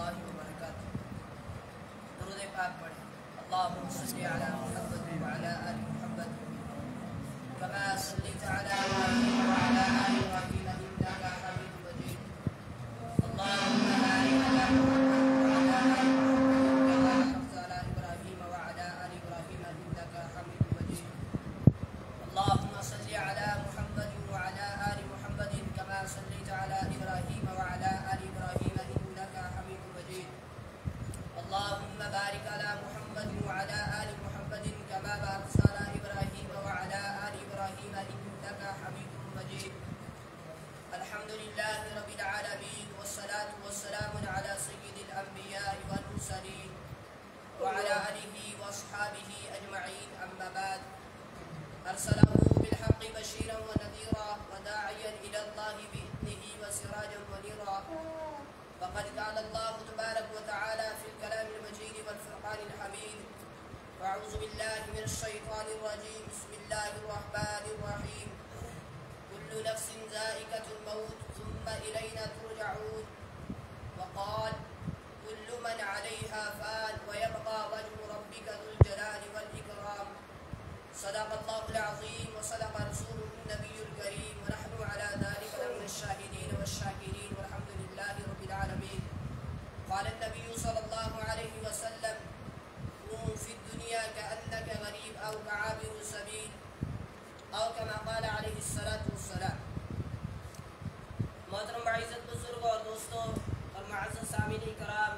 اللہ وبرکاتہ۔ درود پاک پڑھیں۔ اللہم صلی علی محمد وعلی آل محمد کما صلیت علی ابراہیم وعلی آل ابراہیم انک حمید مجید۔ اللہم بارک علی محمد وعلی آل محمد کما بارکت علی ابراہیم وعلی آل ابراہیم انک حمید مجید۔ اللہم صلی علی محمد وعلی آل محمد کما صلیت علی ابراہیم وعلی آل ابراہیم انک حمید مجید۔ اللہم بارک علی محمد وعلی آل محمد کما بارکت علی ابراہیم وعلی آل ابراہیم انک حمید مجید۔ الحمدللہ رب العالمین والصلاة والسلام علی سید الانبیاء والمرسلین وعلی آلہ واصحابہ اجمعین، اما بعد۔ ارسلہ بالحق بشیرا ونذیرا وداعیا الی اللہ بإذنہ وسراجا منیرا۔ فقد قال الله تبارك وتعالى في الكلام المجيد والفرقان الحميد: أعوذ بالله من الشيطان الرجيم، بسم الله الرحمن الرحيم، كل نفس ذائقة الموت ثم إلينا ترجعون، وقال كل من عليها فان ويبقى وجه ربك ذو الجلال والإكرام۔ صدق الله العظيم وصدق رسوله النبي الكريم، ونحن على ذلك من الشاهدين والشاكرين، والحمد لله رب العالمين۔ قال النبي صلى الله عليه وسلم: كن في الدنيا كأنك غريب أو كعابر سبيل، أو كما قال عليه الصلاة والسلام۔ محترم بعزت بزرگ اور دوستوں اور معزز سامعین کرام،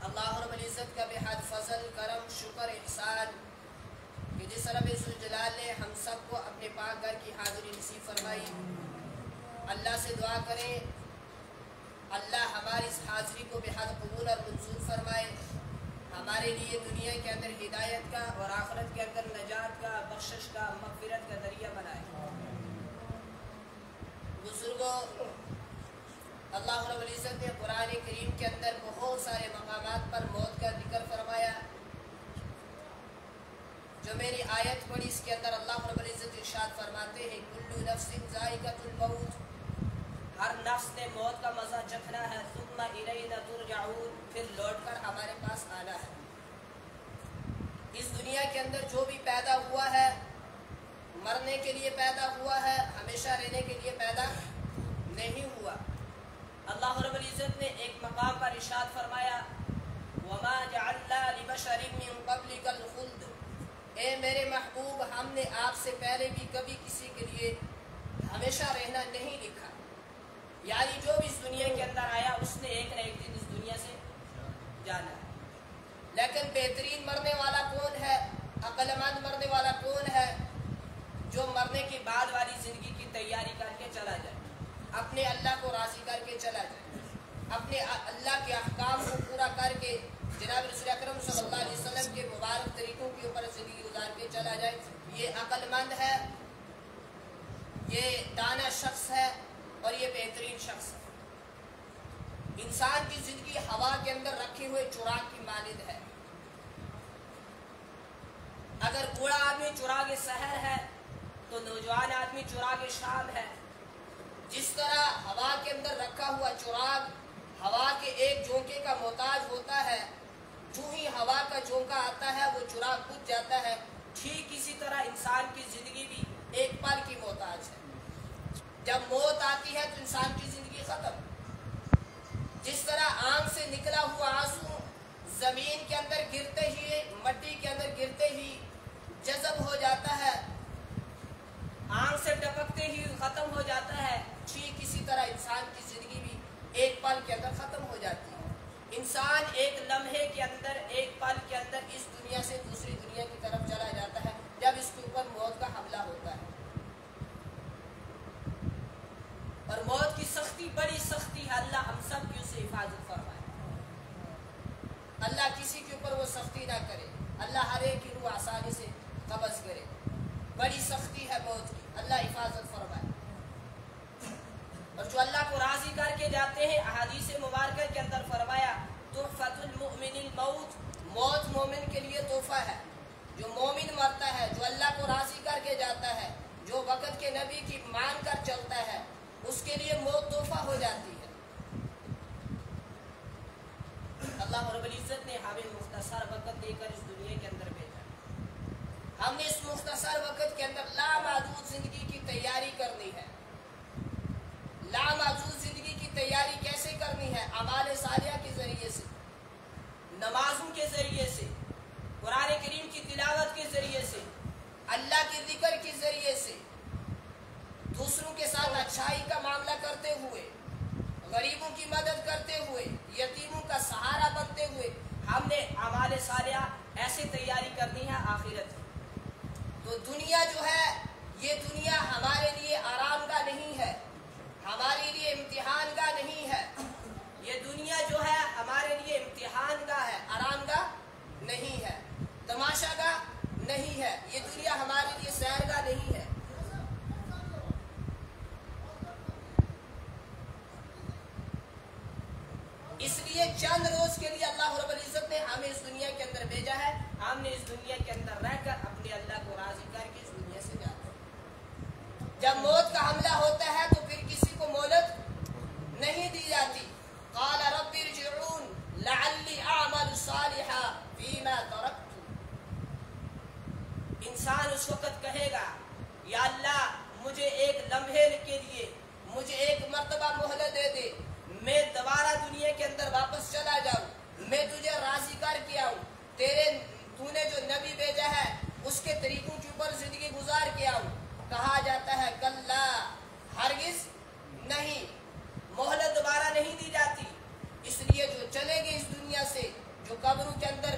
اللہ رب العزت کا بحد فضل، کرم، شکر، احسان کہ جس رب ذوالجلال نے ہم سب کو اپنے پاک گھر کی حاضری نصیب فرمائی۔ اللہ سے دعا کریں اللہ ہماری اس حاضری کو بحد قبول اور منظور فرمائے، ہمارے لیے دنیا کے اندر ہدایت کا اور آخرت کے اندر نجات کا، بخشش کا، مغفرت کا ذریعہ بنائے۔ بزرگوں، اللہ رب العزت نے قرآن کریم کے اندر بہت سارے مقامات پر موت کا ذکر فرمایا۔ جو میری آیت پڑھی اس کے اندر اللہ رب العزت ارشاد فرماتے ہیں: کل نفس ذائقۃ الموت، ہر نفس نے موت کا مزہ چکھنا ہے، ثم الینا ترجعون، پھر لوٹ کر ہمارے پاس آنا ہے۔ اس دنیا کے اندر جو بھی پیدا ہوا ہے مرنے کے لیے پیدا ہوا ہے، ہمیشہ رہنے کے لیے پیدا نہیں ہوا۔ اللہ رب العزت نے ایک مقام پر ارشاد فرمایا: وما جعلنا لبشر من قبلک الخلد، اے میرے محبوب، ہم نے آپ سے پہلے بھی کبھی کسی کے لیے ہمیشہ رہنا نہیں لکھا۔ یعنی جو بھی اس دنیا کے اندر آیا اس نے ایک نہ ایک دن اس دنیا سے جانا ہے۔ لیکن بہترین مرنے والا کون ہے، عقل مند مرنے والا کون ہے؟ جو مرنے کے بعد والی زندگی کی تیاری کر کے چلا جائے، اپنے اللہ کو راضی کر کے چلا جائے، اپنے اللہ کے احکام کو پورا کر کے جناب رسول اکرم صلی اللہ علیہ وسلم کے مبارک طریقوں کے اوپر زندگی گزار کے چلا جائے، یہ عقل مند ہے، یہ دانا شخص ہے اور یہ بہترین شخص ہے۔ انسان کی زندگی ہوا کے اندر رکھے ہوئے چراغ کی مانند ہے۔ اگر بوڑھا آدمی چراغ سحر ہے تو نوجوان آدمی چراغ شام ہے۔ جس طرح ہوا کے اندر رکھا ہوا چراغ ہوا کے ایک جھونکے کا محتاج ہوتا ہے، جو ہی ہوا کا جھونکا آتا ہے وہ چراغ بجھ جاتا ہے، ٹھیک اسی طرح انسان کی زندگی بھی ایک پل کی محتاج ہے۔ جب موت آتی ہے تو انسان کی زندگی ختم۔ جس طرح آنکھ سے نکلا ہوا آنسو زمین کے اندر گرتے ہی، مٹی کے اندر گرتے ہی جذب ہو جاتا ہے، آنکھ سے ٹپکتے ہی ختم ہو جاتا ہے، ٹھیک اسی طرح انسان کی زندگی بھی ایک پل کے اندر ختم ہو جاتی ہے۔ انسان ایک لمحے کے اندر، ایک پل کے اندر اس دنیا سے دوسری دنیا کی طرف چلا جاتا ہے جب اس کے اوپر موت کا حملہ ہوتا ہے۔ اور موت کی سختی بڑی سختی ہے، اللہ ہم سب کی اسے حفاظت فرمائے، اللہ کسی کے اوپر وہ سختی نہ کرے، اللہ ہر ایک کی روح آسانی سے قبض کرے۔ بڑی سختی ہے موت کی، اللہ حفاظت فرمائے۔ اور جو اللہ کو راضی کر کے جاتے ہیں، احادیث مبارکہ کے اندر فرمایا: تحفۃ المؤمن الموت، موت مومن کے لیے تحفہ ہے۔ جو مومن مرتا ہے، جو اللہ کو راضی کر کے جاتا ہے، جو وقت کے نبی کی مان کر چلتا ہے، اس کے لیے موت تحفہ ہو جاتی ہے۔ اللہ رب العزت نے ہمیں مختصر وقت دے کر اس دنیا کے اندر بھیجا. ہم نے اس مختصر وقت کے اندر لامحدود زندگی کی تیاری کرنی ہے. لامحدود زندگی کی تیاری کیسے کرنی ہے؟ اعمال صالحہ کے ذریعے سے، نمازوں کے ذریعے سے، قرآن کریم کی تلاوت کے ذریعے سے، اللہ کے ذکر کے ذریعے سے، دوسروں کے ساتھ اچھائی کا معاملہ کرتے ہوئے، غریبوں کی مدد کرتے ہوئے، یتیموں کا سہارا بنتے ہوئے ہم نے اعمال صالحہ ایسے تیاری کرنی ہے آخرت کی. تو دنیا جو ہے، یہ دنیا ہمارے لیے آرام گاہ نہیں ہے، ہمارے لیے امتحان گاہ نہیں ہے. یہ دنیا جو ہے ہمارے لیے امتحان گاہ ہے، آرام گاہ نہیں ہے، تماشا گاہ نہیں ہے. یہ دنیا ہمارے لیے سیر گاہ نہیں ہے. اس لیے چند روز کے لیے اللہ رب العزت نے ہمیں اس دنیا کے اندر بھیجا ہے. ہم نے اس دنیا کے اندر رہ کر اپنے اللہ کو راضی کر کے اس دنیا سے جاتے ہیں. جب موت کا حملہ ہوتا ہے تو پھر کسی کو مہلت نہیں دی جاتی. قال رب ارجعون لعلی اعمل صالحا فیما ترکت. انسان اس وقت کہے گا یا اللہ مجھے ایک لمحے کے لیے، مجھے ایک مرتبہ مہلت دے دے، میں دوبارہ دنیا کے اندر واپس چلا جاؤں، میں تجھے راضی کر کے آؤں، تو نے جو نبی بھیجا ہے اس کے طریقوں کے اوپر زندگی گزار کے آؤں. کہا جاتا ہے کلا، ہرگز نہیں، مہلت دوبارہ نہیں دی جاتی. اس لیے جو چلے گئے اس دنیا سے، جو قبروں کے اندر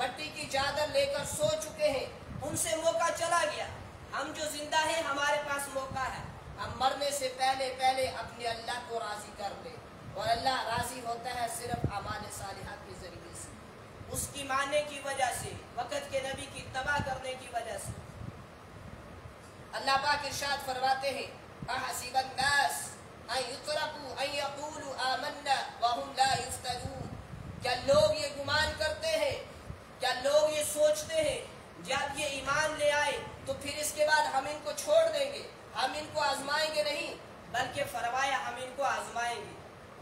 مٹی کی چادر لے کر سو چکے ہیں، ان سے موقع چلا گیا. ہم جو زندہ ہیں ہمارے پاس موقع ہے. ہم مرنے سے پہلے پہلے اپنے اللہ کو راضی کر لیں. اور اللہ راضی ہوتا ہے صرف اعمال صالحہ کے ذریعے سے، اس کی ماننے کی وجہ سے، وقت کے نبی کی اتباع کرنے کی وجہ سے. اللہ پاک ارشاد فرماتے ہیں احسب الناس ان یترکوا ان یقولوا آمنا وهم لا یفتنون. کیا لوگ یہ گمان کرتے ہیں، کیا لوگ یہ سوچتے ہیں جب یہ ایمان لے آئے تو پھر اس کے بعد ہم ان کو چھوڑ دیں گے، ہم ان کو آزمائیں گے؟ نہیں، بلکہ فرمایا ہم ان کو آزمائیں گے.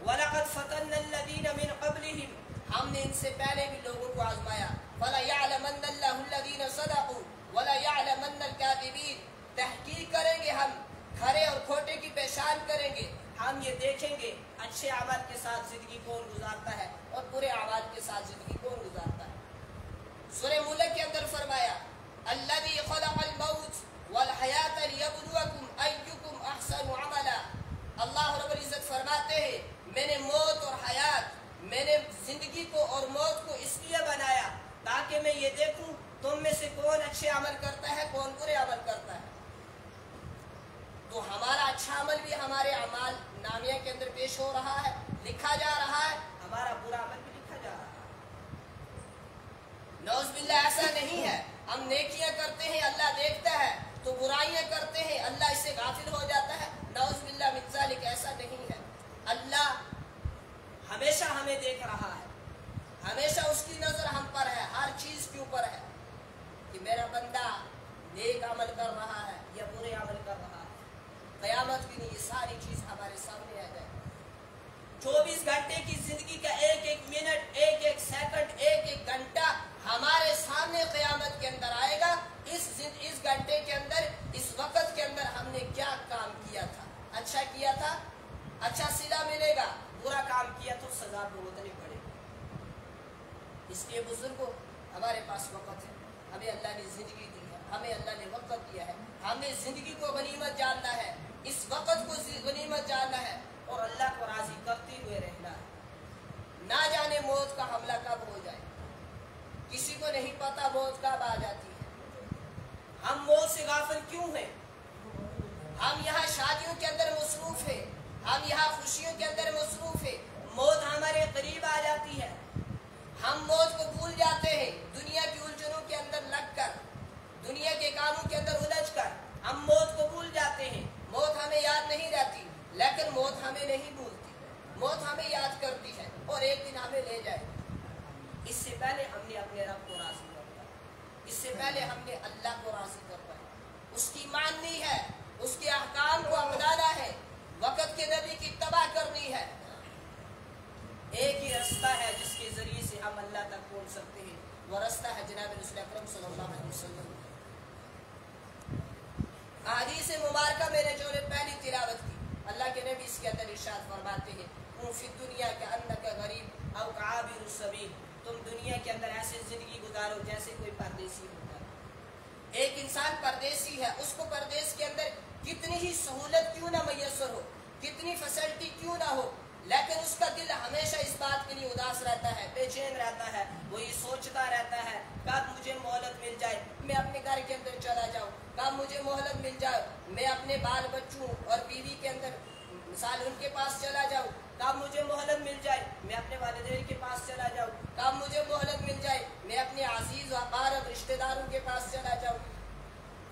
وَلَقَدْ فَتَنَّ الَّذِينَ مِنْ قَبْلِهِمْ. ہم نے ان سے پہلے بھی لوگوں کو آزمایا. فَلَيَعْلَمَنَّ اللَّهُ الَّذِينَ صَدَقُوا وَلَيَعْلَمَنَّ الْكَاذِبِينَ. تحقیق کریں گے ہم، کھرے اور کھوٹے کی پہچان کریں گے. ہم یہ دیکھیں گے اچھے اعمال کے ساتھ زندگی کون گزارتا ہے اور برے اعمال کے ساتھ زندگی کون گزارتا ہے. سورہ ملک کے اندر فرمایا الَّذِي خَلَقَ الْمَوْتَ وَالْحَيَاةَ لِيَبْلُوَكُمْ أَيُّكُمْ أَحْسَنُ عَمَلًا. اللہ رب العزت فرماتے ہیں میں نے موت اور حیات، میں نے زندگی کو اور موت کو اس لیے بنایا تاکہ میں یہ دیکھوں تم میں سے کون اچھے عمل کرتا ہے، کون برے عمل کرتا ہے. تو ہمارا اچھا عمل بھی ہمارے اعمال نامیہ کے اندر پیش ہو رہا ہے، لکھا جا رہا ہے، ہمارا برا عمل بھی لکھا جا رہا ہے. نعوذ باللہ ایسا نہیں ہے. ہم نیکیاں کرتے ہیں اللہ دیکھتا ہے، تو برائیاں کرتے ہیں اللہ اس سے غافل ہو جاتا ہے. نعوذ باللہ من ذالک ایسا نہیں ہے. اللہ ہمیشہ ہمیں دیکھ رہا ہے، ہمیشہ اس کی نظر ہم پر ہے، ہر چیز کے اوپر ہے کہ میرا بندہ نیک عمل کر رہا ہے یا برے عمل کر رہا ہے. قیامت کے لیے یہ ساری چیز ہمارے سامنے آ جائے. 24 گھنٹے کی زندگی کا ایک ایک منٹ، ایک ایک سیکنڈ، ایک ایک گھنٹہ ہمارے سامنے قیامت کے اندر آئے گا. اس گھنٹے کے اندر، اس وقت کے اندر ہم نے کیا کام کیا تھا. اچھا کیا تھا، اچھا صلہ ملے گا، برا کام کیا تو سزا بھگتنی پڑے گی. اس لیے بزرگوں ہمارے پاس وقت ہے، ہمیں اللہ نے زندگی دی ہے، ہمیں اللہ نے وقت دیا ہے، ہمیں زندگی کو غنیمت جاننا ہے، اس وقت کو غنیمت جاننا ہے اور اللہ کو راضی کرتے ہوئے رہنا ہے. نہ جانے موت کا حملہ کب ہو جائے، کسی کو نہیں پتا موت کب آ جاتی ہے. ہم موت سے غافل کیوں ہیں؟ ہم یہاں شادیوں کے اندر مصروف ہیں، ہم یہاں خوشیوں کے اندر مصروف ہیں، موت ہمارے قریب آ جاتی ہے، ہم موت کو بھول جاتے ہیں. دنیا کی الجھنوں کے اندر لگ کر، دنیا کے کاموں کے اندر الجھ کر ہم موت کو بھول جاتے ہیں. موت ہمیں یاد نہیں رہتی، لیکن موت ہمیں نہیں بھولتی، موت ہمیں یاد کرتی ہے اور ایک دن ہمیں لے جائے. اس سے پہلے ہم نے اپنے رب کو راضی کرنا ہے، اس سے پہلے ہم نے اللہ کو راضی کرنا ہے، اس کی ماننی ہے، اس کے احکام کو اپنانا ہے، وقت کے نبی کی اتباع کرنی ہے. ایک ہی راستہ ہے جس کے ذریعے سے ہم اللہ تک پہنچ سکتے ہیں، وہ راستہ ہے جناب رسول اکرم صلی اللہ علیہ وسلم۔ احادیث مبارکہ میں نے جو پہلی تلاوت کی، اللہ کے نبی اس کے اندر ارشاد فرماتے ہیں کن فی الدنیا کأنک غریب او کعابر السبیل، تم دنیا کے اندر ایسے زندگی گزارو جیسے کوئی پردیسی ہوتا ہے۔ ایک انسان پردیسی ہے، اس کو پردیس کے اندر کتنی ہی سہولت کیوں نہ میسر ہو، کتنی فیسلٹی کیوں نہ ہو، لیکن اس کا دل ہمیشہ اس بات کے لیے اداس رہتا ہے، بے چین رہتا ہے، وہ یہ سوچتا رہتا ہے کب مجھے مہلت مل جائے میں اپنے گھر کے اندر چلا جاؤں، کب مجھے مہلت مل جائے میں اپنے بال بچوں اور بیوی کے اندر مثال ان کے پاس چلا جاؤں، کب مجھے مہلت مل جائے میں اپنے والدین کے پاس چلا جاؤں، کب مجھے مہلت مل جائے میں اپنے عزیز و اقارب رشتہ داروں کے پاس چلا جاؤں۔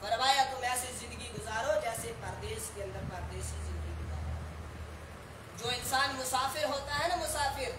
فرمایا تم ایسی زندگی گزارو جیسے پردیس کے اندر پردیسی زندگی گزارو۔ جو انسان مسافر ہوتا ہے نا، مسافر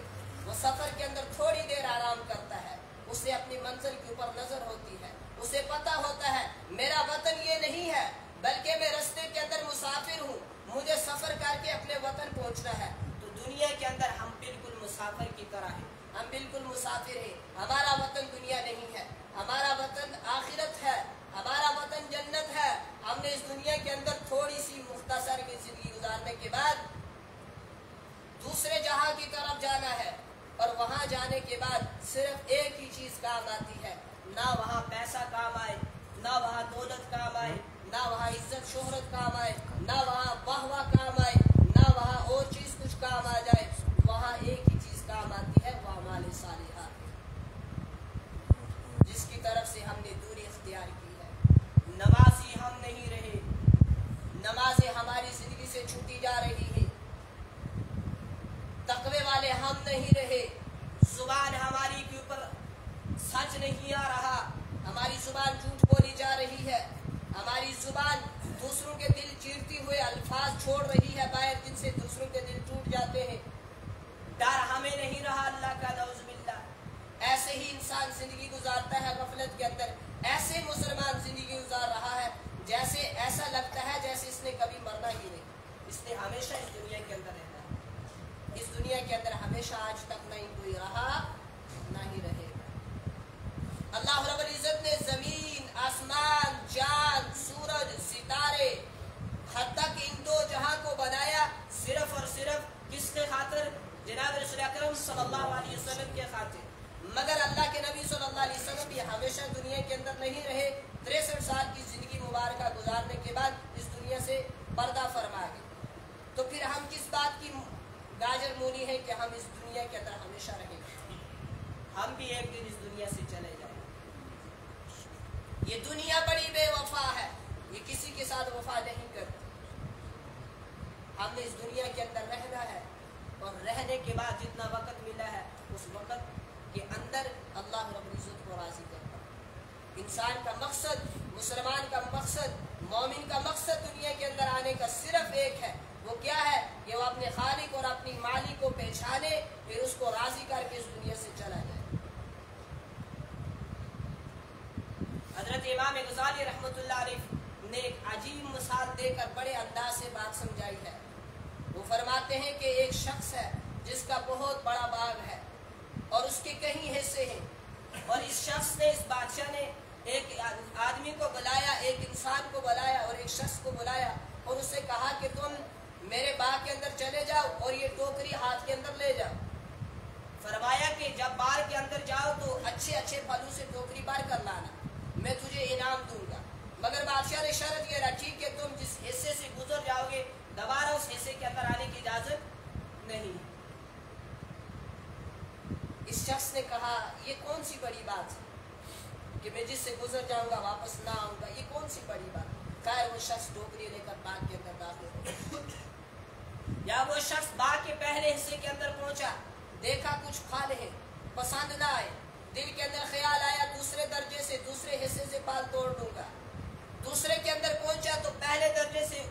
وہ سفر کے اندر تھوڑی دیر آرام کرتا ہے، اسے اپنی منزل کے اوپر نظر ہوتی ہے، اسے پتا ہوتا ہے میرا وطن یہ نہیں ہے بلکہ میں رستے کے اندر مسافر ہوں، مجھے سفر کر کے اپنے وطن پہنچنا ہے۔ تو دنیا کے اندر ہم بالکل مسافر کی طرح ہیں، ہم بالکل مسافر ہیں، ہمارا وطن دنیا نہیں ہے، ہمارا وطن آخرت ہے، ہمارا وطن جنت ہے۔ ہم نے اس دنیا کے اندر تھوڑی سی مختصر کی زندگی گزارنے کے بعد دوسرے جہاں کی طرف جانا ہے، اور وہاں جانے کے بعد صرف ایک ہی چیز کام آتی ہے، نہ وہاں پیسہ کام آئے، نہ وہاں دولت کام آئے، نہ وہاں عزت شہرت کام آئے، نہ وہاں واہ واہ کام آئے، نہ وہاں اور چیز کچھ کام آ جائے، وہاں ایک ہی چیز کام آتی ہے، وہ اعمال صالحہ، جس کی طرف سے ہم نے دوری اختیار کی ہے۔ نمازی ہم نہیں رہے، نمازیں ہماری زندگی سے چھوٹی جا رہی ہے، تقوی والے ہم نہیں رہے، زبان ہماری کے اوپر سچ نہیں آ رہا، ہماری زبان جھوٹ بولی جا رہی ہے، ہماری زبان دوسروں کے دل چیرتی ہوئے الفاظ چھوڑ رہی ہے باہر، جن سے دوسروں کے دل ٹوٹ جاتے ہیں، ڈر ہمیں نہیں رہا اللہ کا، نعوذ باللہ۔ ایسے ہی انسان زندگی گزارتا ہے غفلت کے اندر، ایسے مسلمان زندگی گزار رہا ہے جیسے ایسا لگتا ہے جیسے اس نے کبھی مرنا ہی نہیں، اس نے ہمیشہ اس دنیا کے اندر رہنا ہے، اس دنیا کے اندر ہمیشہ آج تک نہیں کوئی رہا نہ ہی رہے گا۔ اللہ رب العزت نے زمین، آسمان، چاند، سورج، ستارے، حتیٰ کہ ان دو جہاں کو بنایا صرف اور صرف کس کے خاطر؟ جناب رسول اکرم صلی اللہ علیہ وسلم کے خاطر۔ مگر اللہ کے نبی صلی اللہ علیہ وسلم بھی ہمیشہ دنیا کے اندر نہیں رہے، 63 سال کی زندگی مبارکہ گزارنے کے بعد اس دنیا سے پردہ فرما گئے۔ تو پھر ہم کس بات کی گاجر مونی ہے کہ ہم اس دنیا کے اندر ہمیشہ رہیں گے؟ ہم بھی ایک دن اس دنیا سے چلے جائیں۔ یہ دنیا بڑی بے وفا ہے، یہ کسی کے ساتھ وفا نہیں کرتی۔ ہم نے اس دنیا کے اندر رہنا ہے، اور رہنے کے بعد جتنا وقت ملا ہے اس وقت کے اندر اللہ رب العزت کو راضی کرنا۔ انسان کا مقصد، مسلمان کا مقصد، مومن کا مقصد دنیا کے اندر آنے کا صرف ایک ہے، وہ کیا ہے کہ وہ اپنے خالق اور اپنی مالک کو پہچانے، پھر اس کو راضی کر کے اس دنیا سے چلا جائے۔ حضرت امام غزالی رحمۃ اللہ علیہ نے ایک عجیب مثال دے کر بڑے انداز سے بات سمجھائی ہے۔ وہ فرماتے ہیں کہ ایک شخص ہے جس کا بہت بڑا باغ ہے اور اس کے کئی حصے ہیں، اور اس شخص نے، اس بادشاہ نے ایک آدمی کو بلایا، ایک انسان کو بلایا اور ایک شخص کو بلایا، اور اسے کہا کہ تم میرے باغ کے اندر چلے جاؤ اور یہ ٹوکری ہاتھ کے اندر لے جاؤ۔ فرمایا کہ جب باغ کے اندر جاؤ تو اچھے اچھے پھلوں سے ٹوکری بھر کر لانا، میں تجھے انعام دوں گا، مگر بادشاہ نے شرط یہ رکھی کہ تم جس حصے سے گزر جاؤ گے دوبارہ اس حصے کے اندر آنے کی اجازت نہیں۔ اس شخص نے کہا یہ کون سی بڑی بات ہے کہ میں جس سے گزر جاؤں گا واپس نہ آؤں گا، یہ کون سی بڑی بات؟ خیر وہ شخص ٹوکری لے کر باغ کے اندر داخل ہو، یا وہ شخص باغ کے پہلے حصے کے اندر پہنچا، دیکھا کچھ پھل ہیں، پسند نہ آئے، دل کے اندر خیال آیا دوسرے درجے سے، دوسرے حصے سے پھل توڑ لوں گا۔ دوسرے کے اندر پہنچا تو پہلے درجے سے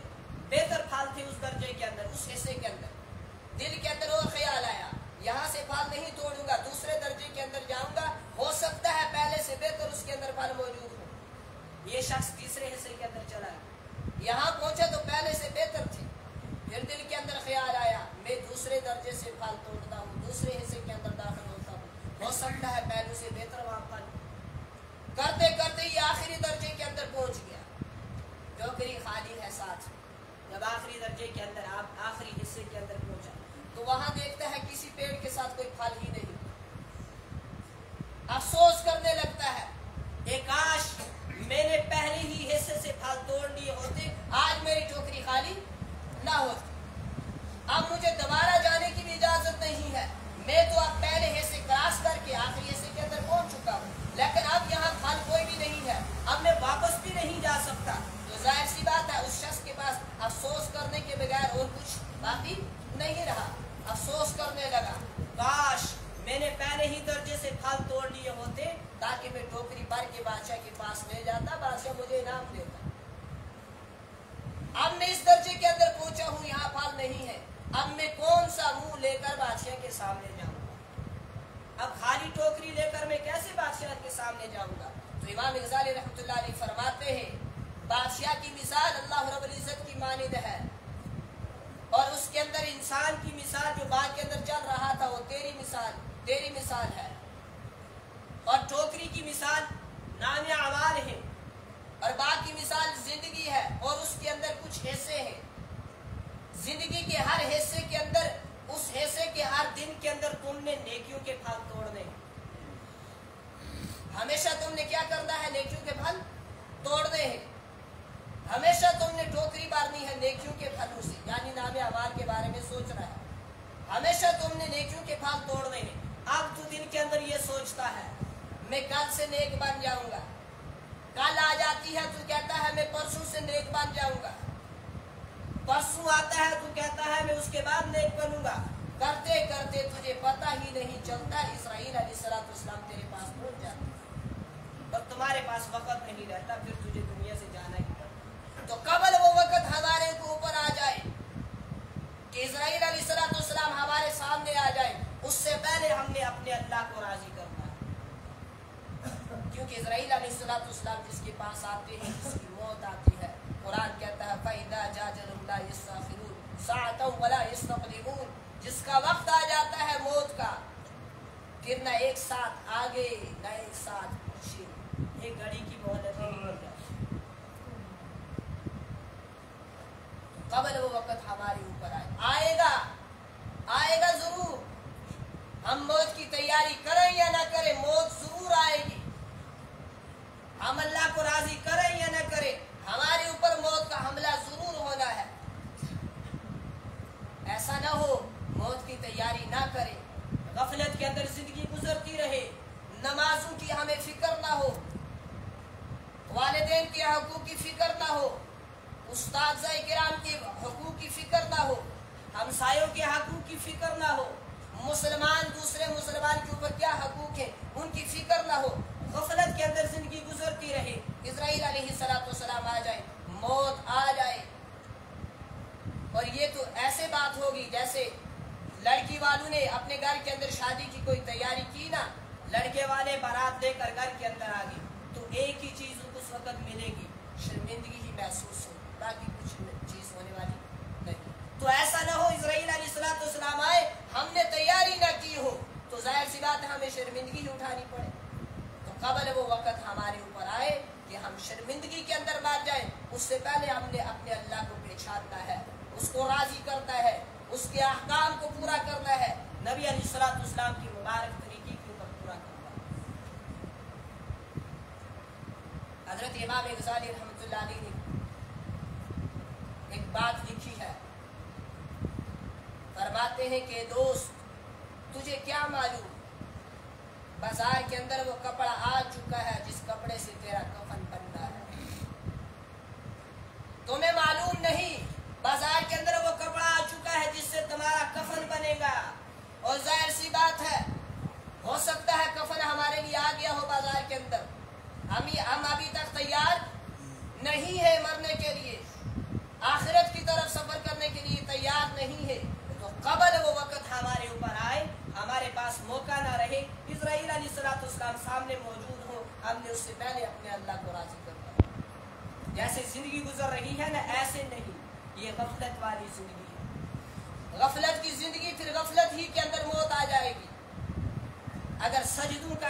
بہتر پھل تھے اس درجے کے اندر، اس حصے کے اندر، دل کے اندر اور خیال آیا یہاں سے پھل نہیں توڑوں گا، دوسرے درجے کے اندر جاؤں گا، ہو سکتا ہے پہلے سے بہتر اس کے اندر پھل موجود ہو۔ یہ شخص تیسرے حصے کے اندر چلا گیا، یہاں پہنچا تو پہلے سے بہتر تھے، پھر دل کے اندر خیال آیا میں دوسرے درجے سے پھل توڑتا ہوں، دوسرے حصے کے اندر داخل ہوتا ہوں، ہو سکتا دیکھتا ہے پہلو سے بہتر وہاں پھل. کرتے کرتے یہ آخری درجے کے اندر پہنچ گیا, ٹوکری خالی ہے ساتھ. جب آخری درجے کے اندر آپ آخری حصے کے اندر پہنچا تو وہاں دیکھتا ہے کسی پیڑ کے ساتھ کوئی پھل ہی نہیں. افسوس کرنے لگتا ہے, ایک کاش میں نے پہلے ہی حصے سے پھل توڑ لیے ہوتے, آج میری ٹوکری خالی نہ ہوتی. اب مجھے دوبارہ جانے کی بھی اجازت نہیں ہے, میں تو اب پہلے حصے کراس کر کے آخری حصے کے اندر پہنچ چکا ہوں, لیکن اب یہاں پھل کوئی بھی نہیں ہے, اب میں واپس بھی نہیں جا سکتا. تو ظاہر سی بات ہے اس شخص کے پاس افسوس کرنے کے بغیر اور کچھ باقی نہیں رہا. افسوس کرنے لگا, کاش میں نے پہلے ہی درجے سے پھل توڑ لیے ہوتے تاکہ میں ٹوکری بھر کے بادشاہ کے پاس لے جاتا, بادشاہ مجھے انعام دیتا. اب میں اس درجے کے اندر پہنچا ہوں, یہاں پھل نہیں ہے, اب میں کون سا منہ لے کر بادشاہ کے سامنے جاؤں گا؟ اب خالی ٹوکری لے کر میں کیسے بادشاہ کے سامنے جاؤں گا؟ تو امام غزالی رحمۃ اللہ علیہ فرماتے ہیں, بادشاہ کی مثال اللہ رب العزت کی مانند ہے, اور اس کے اندر انسان کی مثال جو باغ کے اندر چل رہا تھا وہ تیری مثال ہے, اور ٹوکری کی مثال نام اعمال ہے, اور باغ کی مثال زندگی ہے, اور اس کے اندر کچھ حصے ہیں. زندگی کے ہر حصے کے اندر, اس حصے کے ہر دن کے اندر تم نے نیکیوں کے پھل توڑنے ہیں. ہمیشہ تم نے کیا کرنا ہے؟ نیکیوں کے پھل توڑنے ہیں. ہمیشہ تم نے ٹوکری بارنی ہے نیکیوں کے پھلوں سے, یعنی نام اعمال کے بارے میں سوچنا ہے. ہمیشہ تم نے نیکیوں کے پھل توڑنے ہیں. اب تو دن کے اندر یہ سوچتا ہے میں کل سے نیک بن جاؤں گا, کل آ جاتی ہے تو کہتا ہے میں پرسوں سے نیک بن جاؤں گا, پرسوں آتا ہے تو کہتا ہے میں اس کے بعد نیک بنوں گا. کرتے کرتے تجھے پتہ ہی نہیں چلتا اسرائیل علیہ السلام تیرے پاس پہنچ جاتا ہے, اور تمہارے پاس وقت نہیں رہتا, پھر تجھے دنیا سے جانا ہی پڑتا. تو قبل وہ وقت ہمارے اوپر آ جائے کہ اسرائیل علیہ السلام ہمارے سامنے آ جائے, اس سے پہلے ہم نے اپنے اللہ کو راضی کرنا ہے. کیونکہ اسرائیل علیہ السلام جس کے پاس آتے ہیں جس کی موت آتی ہے, قرآن کہتا ہے فَإِذَا جَاءَ لَا يَسْتَأْخِرُونَ سَاعَةً وَلَا يَسْتَقْدِمُونَ, جس کا وقت آ جاتا ہے موت کا, پھر نہ ایک ساتھ آگے نہ ایک ساتھ پیچھے, ایک گھڑی کی مہلت نہیں مل جاتی. قبل وہ وقت ہمارے اوپر آئے گا ضرور. ہم موت کی تیاری کریں یا نہ کریں, موت ضرور آئے گی. ہم اللہ کو راضی کریں یا نہ کریں, ہمارے اوپر موت کا حملہ ضرور ہونا ہے. ایسا نہ ہو موت کی تیاری نہ کریں, غفلت کے اندر زندگی گزرتی رہے, نمازوں کی ہمیں فکر نہ ہو, والدین کے حقوق کی فکر نہ ہو, استاذ کرام کے حقوق کی فکر نہ ہو, ہمسایوں کے حقوق کی فکر نہ ہو, مسلمان دوسرے مسلمان کے اوپر کیا حقوق ہیں ان کی فکر نہ ہو. غفلت کے اندر زندگی گزرتی رہے. اسرائیل علیہ السلام آ جائے, موت آ جائے, اور یہ تو ایسے بات ہوگی جیسے لڑکی والوں نے اپنے گھر کے اندر شادی کی کوئی تیاری کی نا, لڑکے والے بارات لے کر گھر کے اندر آ گئے, تو ایک ہی چیز اس وقت ملے گی, شرمندگی ہی محسوس ہو, باقی کچھ چیز ہونے والی نہیں. تو ایسا نہ ہو اسرائیل علیہ السلام آئے, ہم نے تیاری نہ کی ہو, تو ظاہر سی بات ہے ہمیں شرمندگی اٹھانی پڑے. تو قبل وہ وقت ہمارے اوپر آئے کہ ہم شرمندگی کے اندر مار جائیں, اس سے پہلے ہم نے اپنے اللہ کو پہچاننا ہے, اس کو راضی کرنا ہے, اس کے احکام کو پورا کرنا ہے, نبی علیہ السلام کی مبارک طریقے کے اوپر پورا کرنا ہے. حضرت امام غزالی رحمۃ اللہ علیہ نے ایک بات لکھی ہے, فرماتے ہیں کہ دوست تجھے کیا معلوم, بازار کے اندر وہ کپڑا آ چکا ہے جس کپڑے سے تیرا کفن بننا ہے. تمہیں معلوم نہیں بازار کے اندر وہ کپڑا آ چکا ہے جس سے تمہارا کفن بنے گا. اور ظاہر سی بات ہے ہو سکتا ہے کفن ہمارے لیے آ گیا ہو بازار کے اندر, ہم ابھی تک تیار نہیں ہے مرنے کے لیے, آخرت کی طرف سفر کرنے کے لیے تیار نہیں ہے. تو قبل وہ وقت ہمارے اوپر آئے, ہمارے پاس موقع نہ رہے, اسرائیل علیہ السلام سامنے موجود ہو, ہم نے اس سے پہلے اپنے اللہ کو راضی کرنا. جیسے زندگی گزر رہی ہے نا, ایسے نہیں, یہ غفلت والی زندگی ہے. غفلت کی زندگی, پھر غفلت ہی کے اندر موت آ جائے گی. اگر سجدوں کا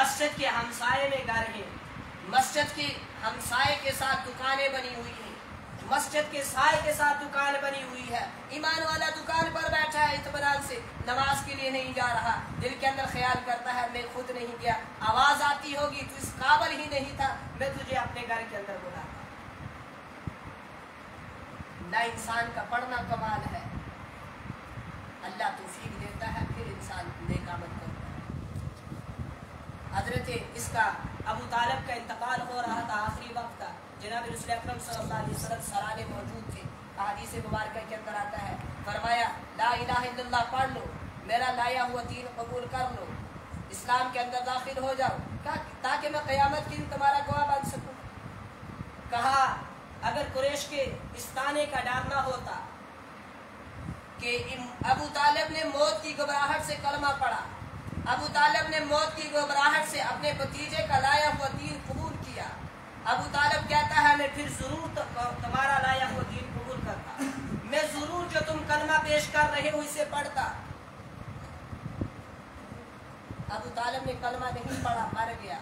مسجد کے ہمسائے میں گھر ہیں، مسجد کے ہمسائے کے ساتھ دکانیں بنی ہوئی ہیں، مسجد کے سائے کے ساتھ دکان بنی ہوئی ہے، ایمان والا دکان پر بیٹھا ہے اطمینان سے، نماز کے لیے نہیں جا رہا، دل کے اندر خیال کرتا ہے میں خود نہیں گیا، آواز آتی ہوگی تو اس قابل ہی نہیں تھا، میں تجھے اپنے گھر کے اندر بلاتا۔ نہ انسان کا پڑھنا کمال ہے، اللہ توفیق دیتا ہے پھر انسان نیک عمل کرتا ہے۔ حضرت اس کا ابو طالب کا انتقال ہو رہا تھا، آخری وقت تھا، جناب رسول اکرم صلی اللہ علیہ وسلم سرانے موجود تھے، حدیث مبارکہ کے اندر آتا ہے، فرمایا لا الہ الا اللہ پڑھ لو، میرا لایا ہوا دین قبول کر لو، اسلام کے اندر داخل ہو جاؤ تاکہ میں قیامت کے دن تمہارا گواہ بن سکوں۔ کہا اگر قریش کے اس طعنے کا ڈر نہ ہوتا کہ ابو طالب نے موت کی گھبراہٹ سے کلمہ پڑھا، ابو طالب نے موت کی گھبراہٹ سے اپنے بھتیجے کا لایا ہوا دین قبول کیا، ابو طالب کہتا ہے میں پھر ضرور تمہارا لایا ہوا دین قبول کرتا، میں ضرور جو تم کلمہ پیش کر رہے ہو اسے پڑھتا۔ ابو طالب نے کلمہ نہیں پڑھا، مر گیا۔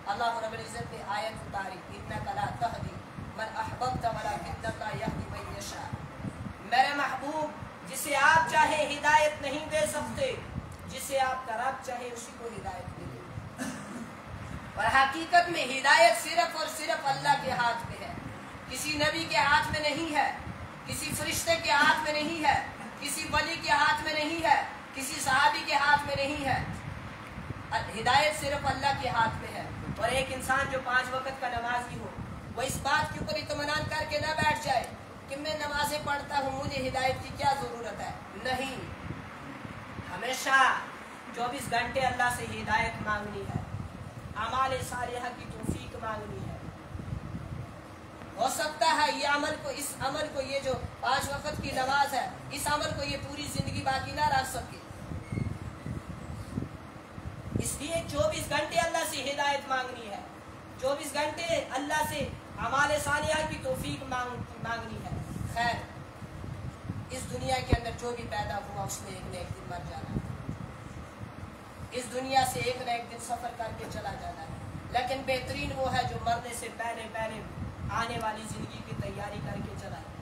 اللہ رب العزت نے آیت اتاری انک لا تہدی من احببت ولکن اللہ یہدی من یشاء، میرے محبوب جسے آپ چاہے ہدایت نہیں دے سکتے، جسے آپ کا رب چاہے اسی کو ہدایت دے دے۔ اور حقیقت میں ہدایت صرف اور صرف اللہ کے ہاتھ میں ہے، کسی نبی کے ہاتھ میں نہیں ہے، کسی فرشتے کے ہاتھ میں نہیں ہے، کسی ولی کے ہاتھ میں نہیں ہے، کسی صحابی کے ہاتھ میں نہیں ہے، ہدایت صرف اللہ کے ہاتھ میں ہے۔ اور ایک انسان جو 5 وقت کا نمازی ہو وہ اس بات کے اوپر اطمینان کر کے نہ بیٹھ جائے کہ میں نمازیں پڑھتا ہوں مجھے ہدایت کی کیا ضرورت ہے، نہیں، ہمیشہ 24 گھنٹے اللہ سے ہدایت مانگنی ہے، اعمال صالحہ کی توفیق مانگنی ہے۔ ہو سکتا ہے یہ عمل کو، اس عمل کو، یہ جو 5 وقت کی نماز ہے اس عمل کو یہ پوری زندگی باقی نہ رکھ سکے، اس لیے 24 گھنٹے اللہ سے ہدایت مانگنی ہے، 24 گھنٹے اللہ سے اعمال صالحہ کی توفیق مانگنی ہے۔ خیر، اس دنیا کے اندر جو بھی پیدا ہوا اس نے ایک نہ ایک دن مر جانا ہے، اس دنیا سے ایک نہ ایک دن سفر کر کے چلا جانا ہے، لیکن بہترین وہ ہے جو مرنے سے پہلے پہلے آنے والی زندگی کی تیاری کر کے چلا ہے۔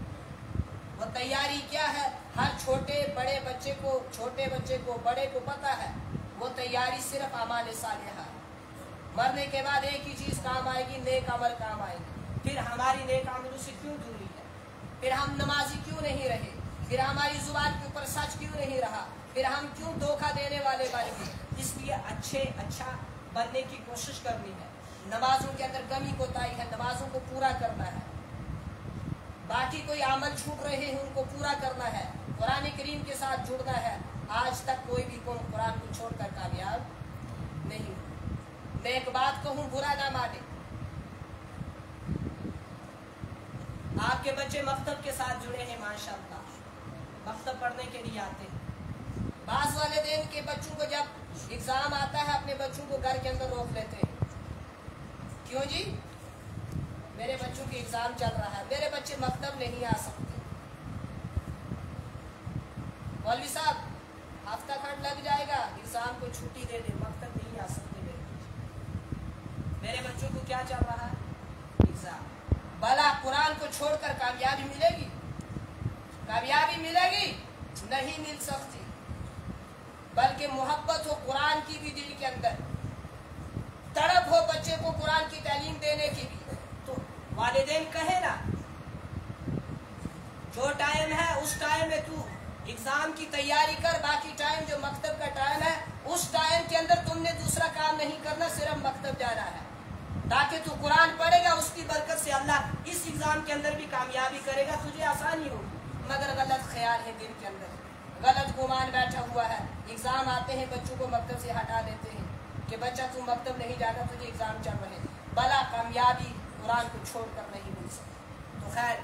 وہ تیاری کیا ہے؟ ہر چھوٹے بچے کو بڑے کو پتہ ہے، وہ تیاری صرف اعمال صالحہ ہے۔ مرنے کے بعد ایک ہی چیز کام آئے گی، نیک عمل کام آئے گی۔ پھر ہماری نیک عملوں سے کیوں دوری ہے؟ پھر ہم نمازی کیوں نہیں رہے؟ پھر ہماری زبان کے اوپر سچ کیوں نہیں رہا؟ پھر ہم کیوں دھوکہ دینے والے بن گئے؟ اس لیے اچھا بننے کی کوشش کرنی ہے، نمازوں کے اندر کمی کوتاہی ہے، نمازوں کو پورا کرنا ہے، باقی کوئی عمل چھوٹ رہے ہیں ان کو پورا کرنا ہے، قرآن کریم کے ساتھ جڑنا ہے۔ آج تک کوئی بھی قوم قرآن کو چھوڑ کر کامیاب نہیں۔ میں ایک بات کہوں، برا نہ مانے، آپ کے بچے مکتب کے ساتھ جڑے ہیں، ماشاءاللہ مکتب پڑھنے کے لیے آتے ہیں۔ بعض والدین کے بچوں کو جب ایگزام آتا ہے اپنے بچوں کو گھر کے اندر روک لیتے ہیں، کیوں جی؟ میرے بچوں کی ایگزام چل رہا ہے، میرے بچے مکتب نہیں آ سکتے۔ مولوی صاحب ہفتہ کھنڈ لگ جائے گا، ایگزام کو چھٹی دے دے، مکتب نہیں آ سکتے میرے بچوں کو کیا چل رہا ہے؟ ایگزام۔ بھلا قرآن کو چھوڑ کر کامیابی ملے گی؟ کامیابی ملے گی؟ نہیں مل سکتی، بلکہ محبت ہو قرآن کی بھی دل کے اندر، تڑپ ہو بچے کو قرآن کی تعلیم دینے کی بھی، تو والدین کہے نا جو ٹائم ہے اس ٹائم میں تو ایگزام کی تیاری کر، باقی ٹائم جو مکتب کا ٹائم ہے اس ٹائم کے اندر تم نے دوسرا کام نہیں کرنا، صرف مکتب جانا ہے، تاکہ تو قرآن پڑھے گا، اس کی برکت سے اللہ اس ایگزام کے اندر بھی کامیابی کرے گا، تجھے آسانی ہوگی۔ مگر غلط خیال ہے دل کے اندر، غلط گمان بیٹھا ہوا ہے، ایگزام آتے ہیں بچوں کو مکتب سے ہٹا دیتے ہیں کہ بچہ تم مکتب نہیں جانا، تجھے ایگزام چل رہے، بلا کامیابی قرآن کو چھوڑ کر نہیں مل سکتی۔ تو خیر،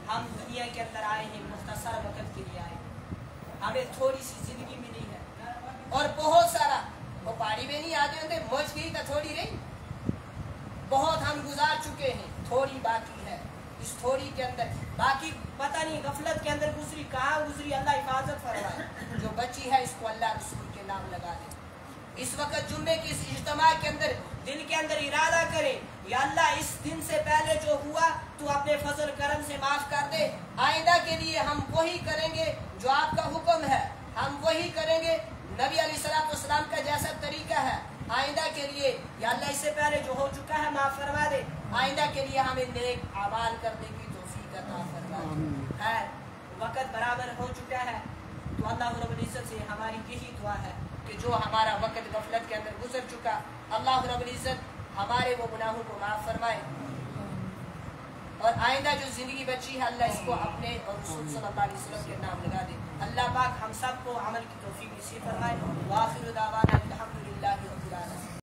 ہم دنیا کے اندر آئے ہیں، مختصر وقت کے لیے آئے ہیں، ہمیں تھوڑی سی زندگی ملی ہے اور بہت سارا، وہ پہاڑی میں نہیں آتے ہوتے، موج گئی تو تھوڑی رہی، بہت ہم گزار چکے ہیں، تھوڑی باقی ہے، اس تھوڑی کے اندر باقی پتہ نہیں غفلت کے اندر گزری، کہاں گزری، اللہ حفاظت فرمائے، جو بچی ہے اس کو اللہ رسول کے نام لگا دے، اس وقت جمعے کی اس اجتماع کے اندر دل کے اندر ارادہ کریں یا اللہ اس دن سے پہلے جو ہوا تو اپنے فضل کرم سے معاف کر دے. آئندہ کے لیے ہم وہی کریں گے جو آپ کا حکم ہے, ہم وہی کریں گے نبی علیہ السلام کا جیسا طریقہ ہے. آئندہ کے لیے یا اللہ اس سے پہلے جو ہو چکا ہے معاف فرما دے, آئندہ کے لیے ہمیں نیک اعمال کرنے کی توفیق عطا فرما دے. ہے وقت برابر ہو چکا ہے تو اللہ رب العزت سے ہماری یہی دعا ہے کہ جو ہمارا وقت غفلت کے اندر گزر چکا, اللہ رب العزت ہمارے وہ گناہوں کو معاف فرمائے, اور آئندہ جو زندگی بچی ہے اللہ اس کو اپنے اور رسول صلی اللہ علیہ وسلم کے نام لگا دے. اللہ پاک ہم سب کو عمل کی توفیق نصیب فرمائے. وآخر دعوانا الحمدللہ رب العالمین.